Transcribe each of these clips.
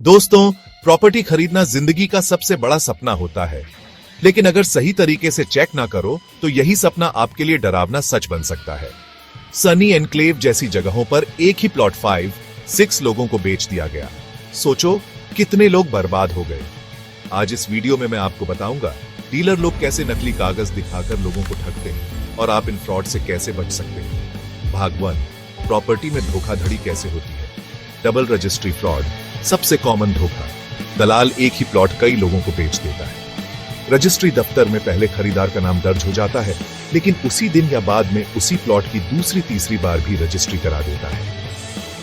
दोस्तों, प्रॉपर्टी खरीदना जिंदगी का सबसे बड़ा सपना होता है, लेकिन अगर सही तरीके से चेक ना करो तो यही सपना आपके लिए डरावना सच बन सकता है। सनी एनक्लेव जैसी जगहों पर एक ही प्लॉट 5-6 लोगों को बेच दिया गया। सोचो कितने लोग बर्बाद हो गए। आज इस वीडियो में मैं आपको बताऊंगा डीलर लोग कैसे नकली कागज दिखाकर लोगों को ठगते हैं और आप इन फ्रॉड से कैसे बच सकते हैं। भाग 1, प्रॉपर्टी में धोखाधड़ी कैसे होती है। डबल रजिस्ट्री फ्रॉड सबसे कॉमन धोखा। दलाल एक ही प्लॉट कई लोगों को बेच देता है। रजिस्ट्री दफ्तर में पहले खरीदार का नाम दर्ज हो जाता है, लेकिन उसी दिन या बाद में उसी प्लॉट की दूसरी तीसरी बार भी रजिस्ट्री करा देता है।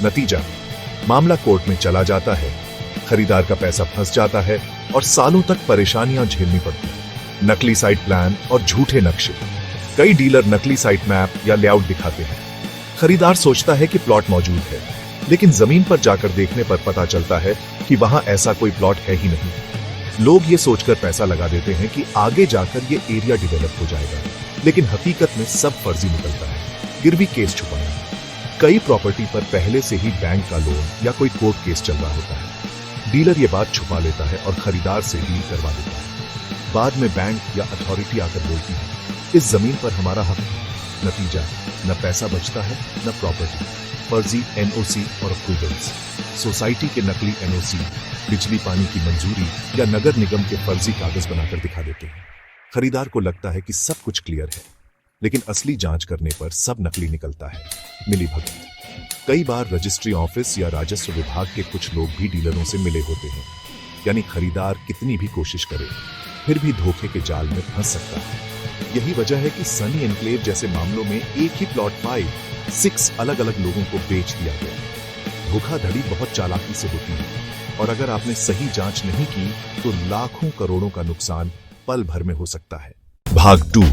नतीजा, मामला कोर्ट में चला जाता है, खरीदार का पैसा फंस जाता है और सालों तक परेशानियां झेलनी पड़ती हैं। नकली साइट प्लान और झूठे नक्शे। कई डीलर नकली साइट मैप या लेआउट दिखाते हैं। खरीदार सोचता है कि प्लॉट मौजूद है, लेकिन जमीन पर जाकर देखने पर पता चलता है कि वहां ऐसा कोई प्लॉट है ही नहीं। लोग ये सोचकर पैसा लगा देते हैं कि आगे जाकर ये एरिया डेवलप हो जाएगा, लेकिन हकीकत में सब फर्जी निकलता है। गिरवी केस छुपाना। कई प्रॉपर्टी पर पहले से ही बैंक का लोन या कोई कोर्ट केस चल रहा होता है। डीलर ये बात छुपा लेता है और खरीदार से डील करवा देता है। बाद में बैंक या अथॉरिटी आकर बोलती है, इस जमीन पर हमारा हक है। नतीजा, न पैसा बचता है न प्रॉपर्टी। फर्जी एनओसी और अप्रूवल्स। सोसाइटी के नकली एनओसी, बिजली पानी की मंजूरी या नगर निगम के फर्जी कागज बनाकर दिखा देते हैं। खरीदार को लगता है कि सब कुछ क्लियर है, लेकिन असली जांच करने पर सब नकली निकलता है। मिलीभगत। कई बार रजिस्ट्री ऑफिस या राजस्व विभाग के कुछ लोग भी डीलरों से मिले होते हैं, यानी खरीदार कितनी भी कोशिश करे फिर भी धोखे के जाल में फंस सकता है। यही वजह है कि सनी एनक्लेव जैसे मामलों में एक ही प्लॉट 5-6 अलग अलग लोगों को बेच दिया गया। धोखाधड़ी बहुत चालाकी से होती है, और अगर आपने सही जांच नहीं की तो लाखों करोड़ों का नुकसान पल भर में हो सकता है। भाग 2,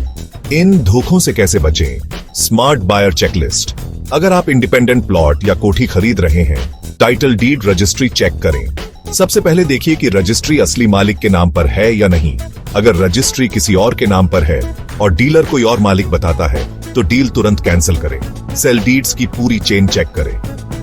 इन धोखों से कैसे बचें। Smart buyer checklist. अगर आप इंडिपेंडेंट प्लॉट या कोठी खरीद रहे हैं, टाइटल डीड रजिस्ट्री चेक करें। सबसे पहले देखिए कि रजिस्ट्री असली मालिक के नाम पर है या नहीं। अगर रजिस्ट्री किसी और के नाम पर है और डीलर कोई और मालिक बताता है तो डील तुरंत कैंसिल करें। सेल डीड्स की पूरी चेन चेक करें।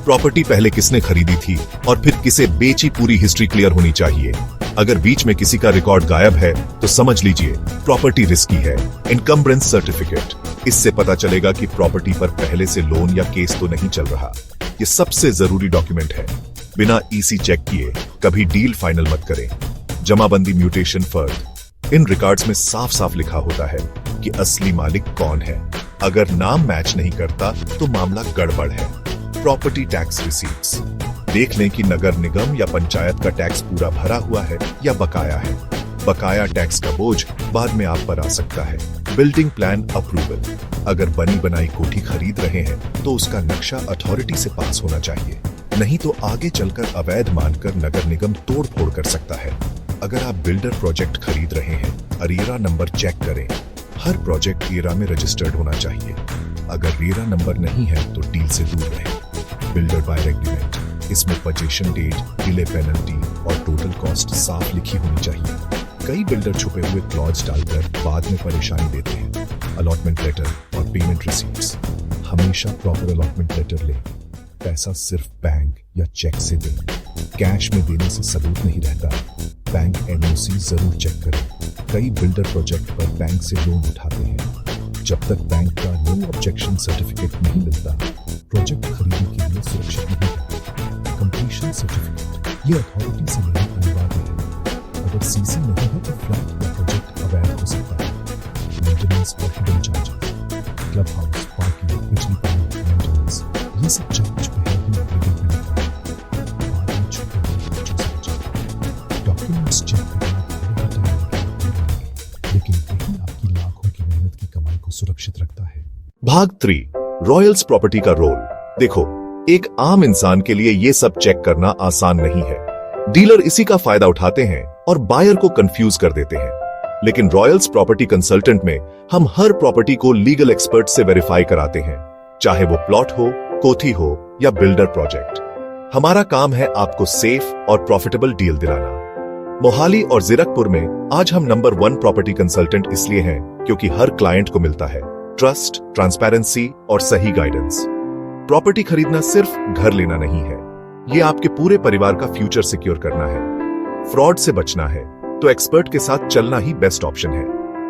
प्रॉपर्टी पहले किसने खरीदी थी और फिर किसे बेची, पूरी हिस्ट्री क्लियर होनी चाहिए। अगर बीच में किसी का रिकॉर्ड गायब है तो समझ लीजिए प्रॉपर्टी रिस्की है। इनकम्ब्रेंस सर्टिफिकेट। इससे पता चलेगा कि प्रॉपर्टी पर पहले से लोन या केस तो नहीं चल रहा। ये सबसे जरूरी डॉक्यूमेंट है। बिना ईसी चेक किए कभी डील फाइनल मत करें। जमाबंदी म्यूटेशन फर्द। इन रिकॉर्ड्स में साफ साफ लिखा होता है कि असली मालिक कौन है। अगर नाम मैच नहीं करता तो मामला गड़बड़ है। Property tax receipts. देख लें कि नगर निगम या पंचायत का टैक्स पूरा भरा हुआ है या बकाया है। बकाया टैक्स का बोझ बाद में आप पर आ सकता है। Building plan approval. अगर बनी बनाई कोठी खरीद रहे हैं तो उसका नक्शा अथॉरिटी से पास होना चाहिए, नहीं तो आगे चलकर अवैध मानकर नगर निगम तोड़ फोड़ कर सकता है। अगर आप बिल्डर प्रोजेक्ट खरीद रहे हैं, अरेरा नंबर चेक करें। हर प्रोजेक्ट रेरा में रजिस्टर्ड होना चाहिए। अगर रेरा नंबर नहीं है तो डील से दूर रहें। Builder buyer agreement. इसमें पोजीशन डेट, डिले पेनल्टी और टोटल कॉस्ट साफ लिखी होनी चाहिए। कई बिल्डर छुपे हुए क्लॉज डालकर बाद में परेशानी देते हैं। अलॉटमेंट लेटर और पेमेंट रिसीट्स। हमेशा प्रॉपर अलॉटमेंट लेटर लें। पैसा सिर्फ बैंक या चेक से दें। कैश में देने से सबूत नहीं रहता। बैंक एनओसी जरूर चेक करें। कई बिल्डर प्रोजेक्ट पर बैंक से लोन उठाते हैं। जब तक बैंक का नो ऑब्जेक्शन सर्टिफिकेट नहीं मिलता, प्रोजेक्ट खरीदने के लिए सुरक्षित नहीं है। Completion certificate. ये अथॉरिटी से लेना अनिवार्य है। अगर सीसी नहीं है तो फ्लैट या प्रोजेक्ट अवैध हो सकता है। मेंटेनेंस और hidden charges. Club house, parking, बिजली पानी, मेंटेनेंस, ये सब चार्ज पहले ही एग्रीमेंट में लिखा है। बाद में छुपे हुए खर्चों से बचें। डॉक्यूमेंट्स चेक करना थोड़ा टाइम लगेगा, लेकिन यही आपकी लाखों की मेहनत की कमाई को सुरक्षित रखता है। भाग 3, रॉयल्स प्रॉपर्टी का रोल। देखो, एक आम इंसान के लिए ये सब चेक करना आसान नहीं है। डीलर इसी का फायदा उठाते हैं और बायर को कंफ्यूज कर देते हैं। लेकिन रॉयल्स प्रॉपर्टी कंसल्टेंट में हम हर प्रॉपर्टी को लीगल एक्सपर्ट से वेरीफाई कराते हैं, चाहे वो प्लॉट हो, कोठी हो या बिल्डर प्रोजेक्ट। हमारा काम है आपको सेफ और प्रॉफिटेबल डील दिलाना। मोहाली और जीरकपुर में आज हम नंबर 1 प्रॉपर्टी कंसल्टेंट इसलिए हैं क्योंकि हर क्लाइंट को मिलता है ट्रस्ट, ट्रांसपेरेंसी और सही गाइडेंस। प्रॉपर्टी खरीदना सिर्फ घर लेना नहीं है, ये आपके पूरे परिवार का फ्यूचर सिक्योर करना है। फ्रॉड से बचना है तो एक्सपर्ट के साथ चलना ही बेस्ट ऑप्शन है।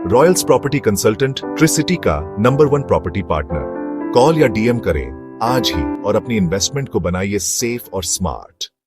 रॉयल्स प्रॉपर्टी कंसल्टेंट, ट्रिसिटी का नंबर 1 प्रॉपर्टी पार्टनर। कॉल या डीएम करें आज ही और अपनी इन्वेस्टमेंट को बनाइए सेफ और स्मार्ट।